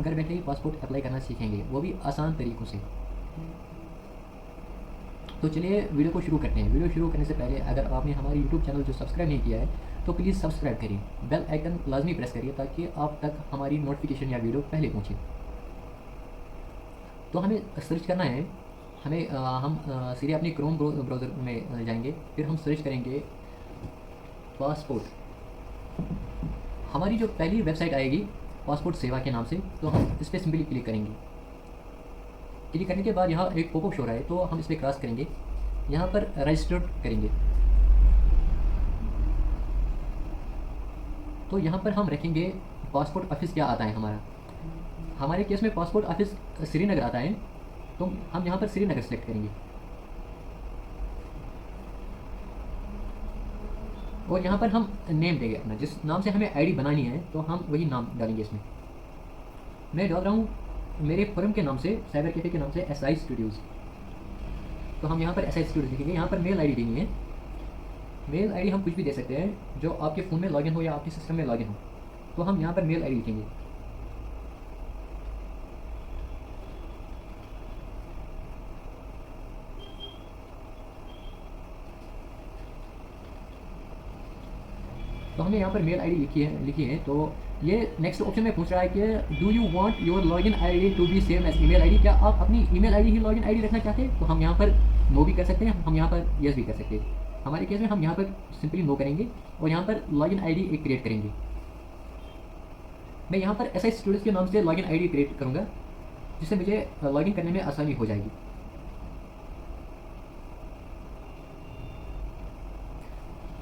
घर बैठे ही passport apply करना सीखेंगे, वो भी आसान तरीक़ों से। तो चलिए वीडियो को शुरू करते हैं। वीडियो शुरू करने से पहले अगर आपने हमारे यूट्यूब चैनल जो सब्सक्राइब नहीं किया है तो प्लीज़ सब्सक्राइब करिए, बेल आइकन लाजमी प्रेस करिए ताकि आप तक हमारी नोटिफिकेशन या वीडियो पहले पहुँचे। तो हमें सर्च करना है, हम सीधे अपनी क्रोम ब्राउज़र में जाएंगे, फिर हम सर्च करेंगे पासपोर्ट। हमारी जो पहली वेबसाइट आएगी पासपोर्ट सेवा के नाम से, तो हम इस पर सिंपली क्लिक करेंगे। क्लिक करने के बाद यहाँ एक पॉपअप शो रहा है, तो हम इस पर क्रॉस करेंगे, यहाँ पर रजिस्टर्ड करेंगे। तो यहाँ पर हम रखेंगे पासपोर्ट ऑफिस क्या आता है हमारे केस में पासपोर्ट ऑफिस श्रीनगर आता है, तो हम यहाँ पर श्रीनगर सेलेक्ट करेंगे और यहाँ पर हम नेम देंगे अपना, जिस नाम से हमें आईडी बनानी है तो हम वही नाम डालेंगे इसमें। मैं डाल रहा हूँ मेरे फर्म के नाम से, साइबर कैफे के नाम से SI स्टूडियोज़। तो हम यहाँ पर SI स्टूडियोज़ लिखेंगे। यहाँ पर मेल आईडी देनी है। मेल आईडी हम कुछ भी दे सकते हैं जो आपके फ़ोन में लॉगिन हो या आपके सिस्टम में लॉगिन हो। तो हम यहाँ पर मेल आईडी लिखेंगे। तो हमने यहाँ पर मेल आईडी लिखी है। तो ये नेक्स्ट ऑप्शन में पूछ रहा है कि do you want your login ID to be same as email ID, क्या आप अपनी ईमेल आईडी ही लॉगिन आईडी रखना चाहते हैं? तो हम यहाँ पर नो भी कर सकते हैं, हम यहाँ पर यस भी कर सकते हैं। हमारे केस में हम यहाँ पर सिंपली नो करेंगे और यहाँ पर लॉगिन आईडी एक क्रिएट करेंगे। मैं यहाँ पर SI स्टूडियोज़ के नाम से लॉगिन आईडी क्रिएट करूँगा, जिससे मुझे लॉगिन करने में आसानी हो जाएगी।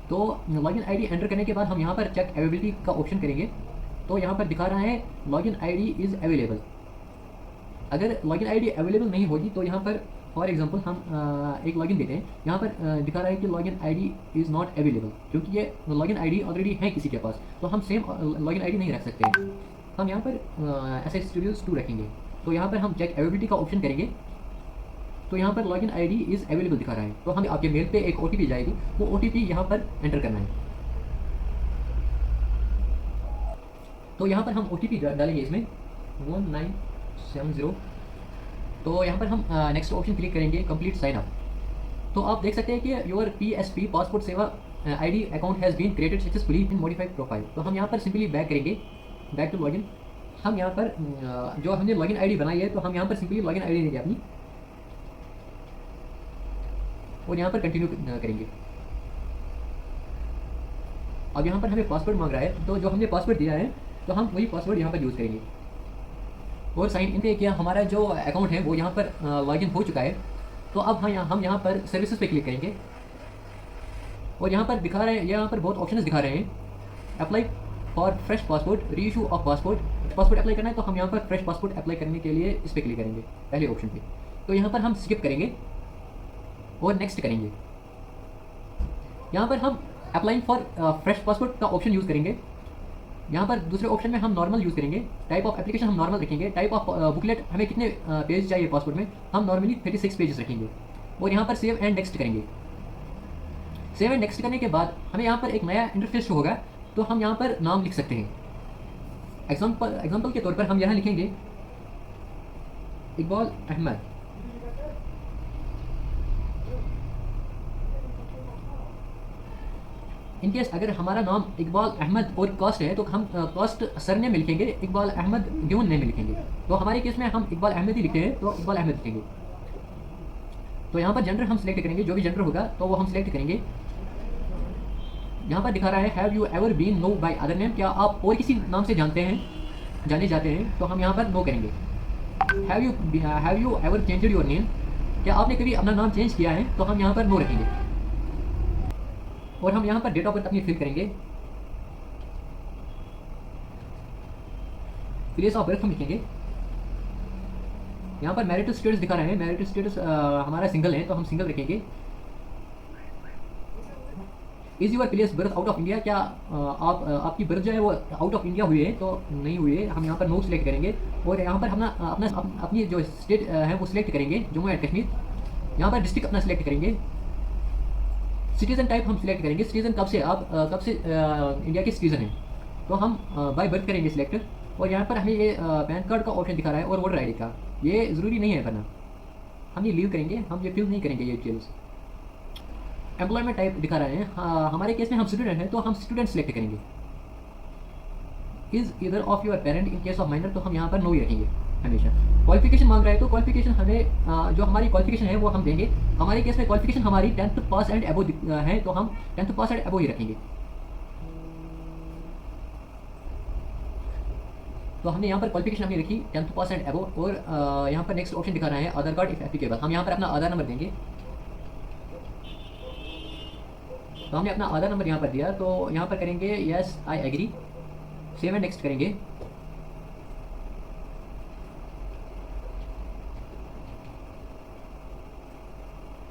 तो लॉगिन आईडी एंटर करने के बाद हम यहाँ पर चेक अवेलेबिलिटी का ऑप्शन करेंगे। तो यहाँ पर दिखा रहा है लॉगिन आईडी इज़ अवेलेबल। अगर लॉगिन आईडी अवेलेबल नहीं होगी तो यहाँ पर फॉर एग्जांपल हम एक लॉगिन देते हैं। यहाँ पर दिखा रहा है कि login ID is not available, क्योंकि ये लॉगिन आईडी ऑलरेडी है किसी के पास, तो हम सेम लॉगिन आईडी नहीं रख सकते। हम यहाँ पर SI स्टूडियोज़ 2 रखेंगे। तो यहाँ पर हम चेक अवेलेबिलिटी का ऑप्शन करेंगे। तो यहाँ पर लॉगिन आईडी इज़ अवेलेबल दिखा रहा है, तो हमें आपके मेल पे एक OTP जाएगी, वो OTP यहाँ पर एंटर करना है। तो यहाँ पर हम OTP डालेंगे इसमें 1970। तो यहाँ पर हम नेक्स्ट ऑप्शन क्लिक करेंगे, कंप्लीट साइन अप। तो आप देख सकते हैं कि your PSP passport Seva ID account has been created successfully in modified profile. तो हम यहाँ पर सिंपली बैक करेंगे, बैक टू लॉगिन। हम यहाँ पर जो हमने लॉगिन आईडी बनाई है, तो हम यहाँ पर सिंपली लॉगिन आईडी देंगे अपनी और यहाँ पर कंटिन्यू करेंगे। अब यहाँ पर हमें पासवर्ड मांग रहा है, तो जो हमने पासवर्ड दिया है तो हम वही पासवर्ड यहाँ पर यूज़ करेंगे और साइन इन पे किया। हमारा जो अकाउंट है वो यहाँ पर लॉगिन हो चुका है। तो अब हम यहाँ पर सर्विसेज पे क्लिक करेंगे और यहाँ पर दिखा रहे हैं, यहाँ पर बहुत ऑप्शंस दिखा रहे हैं। अप्लाई फॉर फ्रेश पासपोर्ट, री इशू ऑफ पासपोर्ट अप्लाई करना है, तो हम यहाँ पर फ्रेश पासपोर्ट अप्लाई करने के लिए इस पर क्लिक करेंगे, पहले ऑप्शन पे। तो यहाँ पर हम स्किप करेंगे और नेक्स्ट करेंगे। यहाँ पर हम अप्लाइंग फॉर फ्रेश पासपोर्ट का ऑप्शन यूज़ करेंगे। यहाँ पर दूसरे ऑप्शन में हम नॉर्मल यूज़ करेंगे। टाइप ऑफ एप्लीकेशन हम नॉर्मल रखेंगे। टाइप ऑफ बुकलेट हमें कितने पेज चाहिए पासपोर्ट में, हम नॉर्मली 36 पेजेस रखेंगे और यहाँ पर सेव एंड नेक्स्ट करेंगे। सेव एंड नेक्स्ट करने के बाद हमें यहाँ पर एक नया इंटरफेस होगा, तो हम यहाँ पर नाम लिख सकते हैं। एग्जाम्पल के तौर पर हम यहाँ लिखेंगे इकबाल अहमद। इन केस अगर हमारा नाम इकबाल अहमद और कास्ट है, तो हम कास्ट सरनेम में लिखेंगे, इकबाल अहमद गिवन नेम में लिखेंगे। तो हमारे केस में हम इकबाल अहमद ही लिखते हैं, तो इकबाल अहमद लिखेंगे। तो यहाँ पर जेंडर हम सिलेक्ट करेंगे, जो भी जेंडर होगा तो वो हम सिलेक्ट करेंगे। यहाँ पर दिखा रहा है have you ever been known by other name, क्या आप और किसी नाम से जाने जाते हैं, तो हम यहाँ पर नो करेंगे। Have you ever changed your name, क्या आपने कभी अपना नाम चेंज किया है, तो हम यहाँ पर नो रखेंगे। और हम यहाँ पर डेट ऑफ बर्थ अपनी फिल करेंगे। प्लेस ऑफ बर्थ हम लिखेंगे। यहाँ पर मैरिटल स्टेटस दिखा रहे हैं, मैरिटल स्टेटस हमारा सिंगल है, तो हम सिंगल रखेंगे। Is your place birth out of India, क्या आपकी बर्थ जो है वो आउट ऑफ इंडिया हुई है, तो नहीं हुई है, हम यहाँ पर नो सिलेक्ट करेंगे। और यहाँ पर हम अपनी जो स्टेट है वो सिलेक्ट करेंगे, जम्मू एंड कश्मीर। यहाँ पर डिस्ट्रिक्ट अपना सिलेक्ट करेंगे। सिटीज़न टाइप हम सिलेक्ट करेंगे, सिटीज़न कब से इंडिया के सिटीज़न हैं, तो हम बाय बर्थ करेंगे सिलेक्ट। और यहाँ पर हमें ये पैन कार्ड का ऑप्शन दिखा रहा है और वोटर आईडी का, ये ज़रूरी नहीं है भरना, हम ये लीव करेंगे, हम ये फिल नहीं करेंगे ये डिटेल्स। एम्प्लॉयमेंट टाइप दिखा रहे हैं, हमारे केस में हम स्टूडेंट हैं तो हम स्टूडेंट सेलेक्ट करेंगे। इज़ इधर of your parent in case of minor, तो हम यहाँ पर नो ही रखेंगे हमेशा। क्वालिफिकेशन मांग रहा है तो क्वालिफिकेशन हमें जो हमारी क्वालिफिकेशन है वो हम देंगे। हमारे केस में क्वालिफिकेशन हमारी 10th पास एंड एबो है, तो हम 10th पास एंड एबो ही रखेंगे। तो हमने यहाँ पर क्वालिफिकेशन हमने रखी 10th पास एंड एबो। और यहाँ पर नेक्स्ट ऑप्शन दिखा रहा है आधार कार्ड इफ एप्लीकेबल, हम यहाँ पर अपना आधार नंबर देंगे। तो हमने अपना आधार नंबर यहाँ पर दिया, तो यहाँ पर करेंगे yes I agree, save and next करेंगे।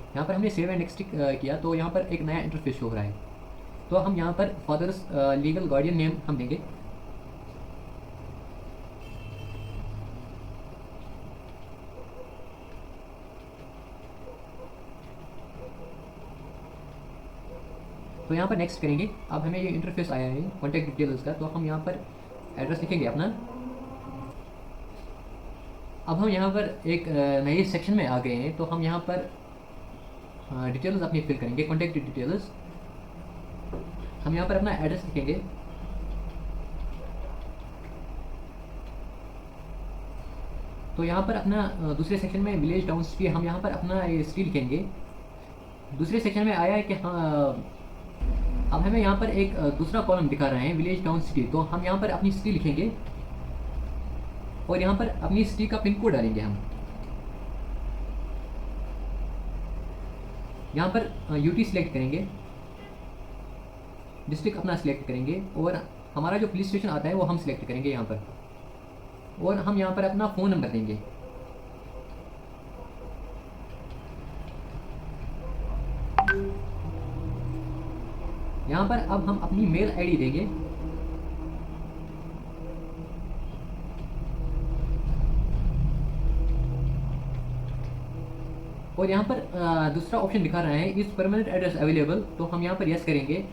यहाँ पर हमने सेव एंड नेक्स्ट किया, तो यहाँ पर एक नया इंटरफेस शो हो रहा है। तो हम यहाँ पर फादर्स लीगल गार्डियन नेम हम देंगे। तो यहाँ पर नेक्स्ट करेंगे। अब हमें ये इंटरफेस आया है कॉन्टैक्ट डिटेल्स का, तो हम यहाँ पर एड्रेस लिखेंगे अपना। अब हम यहाँ पर एक नए सेक्शन में आ गए हैं, तो हम यहाँ पर डिटेल्स अपनी फिल करेंगे, कॉन्टैक्ट डिटेल्स। हम यहाँ पर अपना एड्रेस लिखेंगे। तो यहाँ पर अपना दूसरे सेक्शन में विलेज टाउन सिटी, हम यहाँ पर अपना ये सिटी लिखेंगे। दूसरे सेक्शन में आया है कि हाँ, अब हमें यहाँ पर एक दूसरा कॉलम दिखा रहे हैं विलेज टाउन सिटी, तो हम यहाँ पर अपनी सिटी लिखेंगे और यहाँ पर अपनी सिटी का पिन कोड डालेंगे। हम यहाँ पर यूटी सिलेक्ट करेंगे, डिस्ट्रिक्ट अपना सिलेक्ट करेंगे और हमारा जो पुलिस स्टेशन आता है वो हम सिलेक्ट करेंगे यहाँ पर। और हम यहाँ पर अपना फ़ोन नंबर देंगे। यहाँ पर अब हम अपनी मेल आईडी देंगे। और यहाँ पर दूसरा ऑप्शन दिखा रहा है इज़ परमानेंट एड्रेस अवेलेबल, तो हम यहाँ पर यस करेंगे।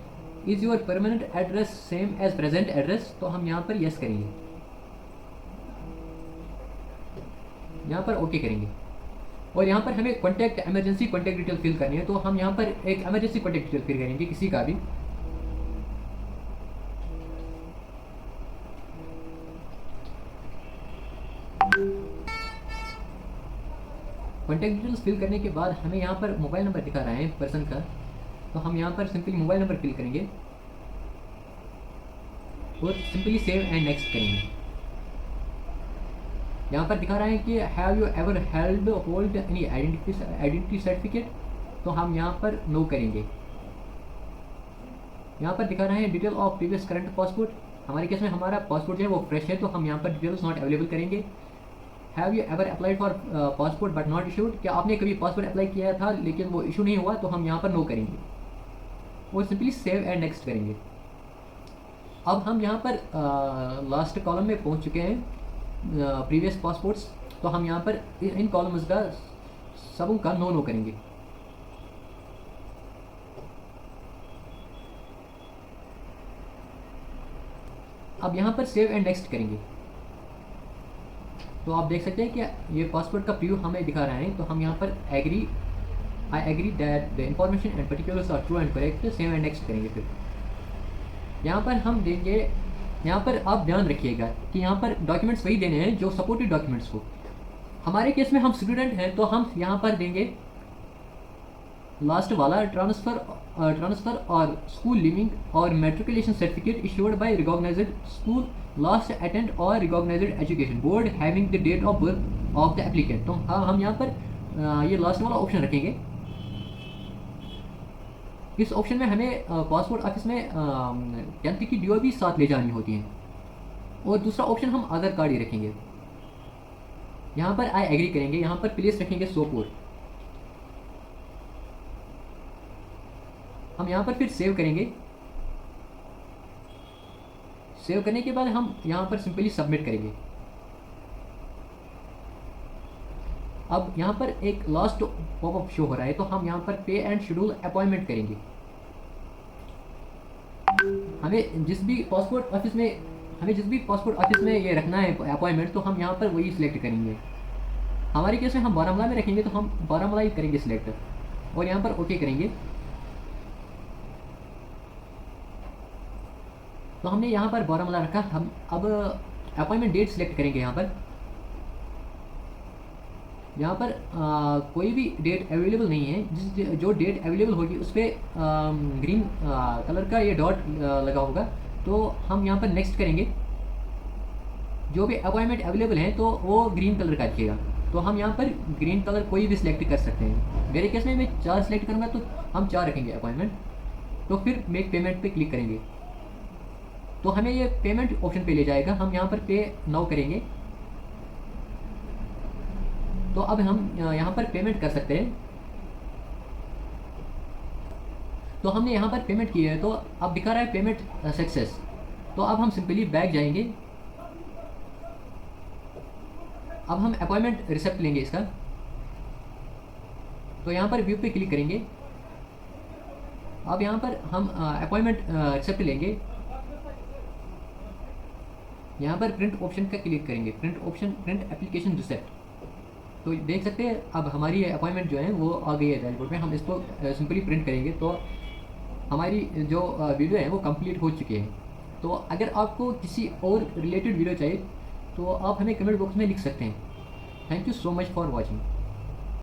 Is your permanent address same as present address, तो हम यहाँ पर यस करेंगे, यहाँ पर ओके करेंगे। और यहाँ पर हमें contact emergency contact detail fill करनी है, तो हम यहाँ पर एक एमरजेंसी कॉन्टैक्ट डिटेल फिल करेंगे किसी का भी। कॉन्टैक्ट डिटेल्स फिल करने के बाद हमें यहाँ पर मोबाइल नंबर दिखा रहा है पर्सन का, तो हम यहाँ पर सिंपली मोबाइल नंबर फिल करेंगे और सिंपली सेव एंड नेक्स्ट करेंगे। यहाँ पर दिखा रहा है कि have you ever held hold any identity certificate, तो हम यहाँ पर नो करेंगे। यहाँ पर दिखा रहा है detail of previous current passport, हमारे केस में हमारा पासपोर्ट जो है वो फ्रेश है, तो हम यहाँ पर डिटेल्स नॉट अवेलेबल करेंगे। Have you ever applied for passport but not issued, क्या आपने कभी पासपोर्ट अप्लाई किया था लेकिन वो इशू नहीं हुआ, तो हम यहाँ पर नो करेंगे और सिंपली सेव एंड नेक्स्ट करेंगे। अब हम यहाँ पर लास्ट कॉलम में पहुँच चुके हैं, प्रीवियस पासपोर्ट्स, तो हम यहाँ पर इन कॉलम्स का सबों का नो करेंगे। अब यहाँ पर सेव एंड नेक्स्ट करेंगे। तो आप देख सकते हैं कि ये पासपोर्ट का प्रीव्यू हमें दिखा रहा है, तो हम यहाँ पर I agree that the information and particulars are true and correct, save and next करेंगे। फिर यहाँ पर हम देंगे, यहाँ पर आप ध्यान रखिएगा कि यहाँ पर डॉक्यूमेंट्स वही देने हैं जो सपोर्टिव डॉक्यूमेंट्स को। हमारे केस में हम स्टूडेंट हैं, तो हम यहाँ पर देंगे लास्ट वाला ट्रांसफ़र और स्कूल लिविंग और matriculation certificate issued by recognised school last attend और recognised education board having the date of birth of the applicant. तो हम यहाँ पर ये लास्ट वाला ऑप्शन रखेंगे। इस ऑप्शन में हमें पासपोर्ट ऑफिस में 10th की ड्यू भी साथ ले जानी होती है। और दूसरा ऑप्शन हम आधार कार्ड ही रखेंगे। यहाँ पर आई एग्री करेंगे, यहाँ पर प्लेस रखेंगे सोपोर। हम यहाँ पर फिर सेव करेंगे। सेव करने के बाद हम यहाँ पर सिंपली सबमिट करेंगे। अब यहाँ पर एक लास्ट पॉपअप शो हो रहा है, तो हम यहाँ पर पे एंड शेड्यूल अपॉइंटमेंट करेंगे। हमें जिस भी पासपोर्ट ऑफिस में हमें जिस भी पासपोर्ट ऑफिस में ये रखना है अपॉइंटमेंट, तो हम यहाँ पर वही सिलेक्ट करेंगे। हमारे केस में हम बारामूला में रखेंगे, तो हम बारामूला ही करेंगे सिलेक्ट और यहाँ पर ओके करेंगे। तो हमने यहाँ पर बारामूला रखा। हम अब अपॉइंटमेंट डेट सिलेक्ट करेंगे। यहाँ पर कोई भी डेट अवेलेबल नहीं है। जो डेट अवेलेबल होगी उस पर ग्रीन कलर का ये डॉट लगा होगा, तो हम यहाँ पर नेक्स्ट करेंगे। जो भी अपॉइंटमेंट अवेलेबल है तो वो ग्रीन कलर का दिखेगा, तो हम यहाँ पर ग्रीन कलर कोई भी सिलेक्ट कर सकते हैं। मेरे केस में मैं 4 सिलेक्ट करूँगा, तो हम 4 रखेंगे अपॉइंटमेंट। तो फिर मेक पेमेंट पे क्लिक करेंगे, तो हमें ये पेमेंट ऑप्शन पे ले जाएगा। हम यहाँ पर पे नाउ करेंगे, तो अब हम यहाँ पर पेमेंट कर सकते हैं। तो हमने यहाँ पर पेमेंट की है, तो अब दिखा रहा है पेमेंट सक्सेस। तो अब हम सिंपली बैक जाएंगे। अब हम अपॉइंटमेंट रिसिप्ट लेंगे इसका, तो यहाँ पर व्यू पे क्लिक करेंगे। अब यहाँ पर हम अपॉइंटमेंट रिसिप्ट लेंगे। यहाँ पर प्रिंट ऑप्शन का क्लिक करेंगे, print option, print application receipt. तो देख सकते हैं अब हमारी अपॉइंटमेंट जो है वो आ गई है डैशबोर्ड में। हम इसको सिंपली प्रिंट करेंगे, तो हमारी जो वीडियो है वो कंप्लीट हो चुकी है। तो अगर आपको किसी और रिलेटेड वीडियो चाहिए तो आप हमें कमेंट बॉक्स में लिख सकते हैं। Thank you so much for watching.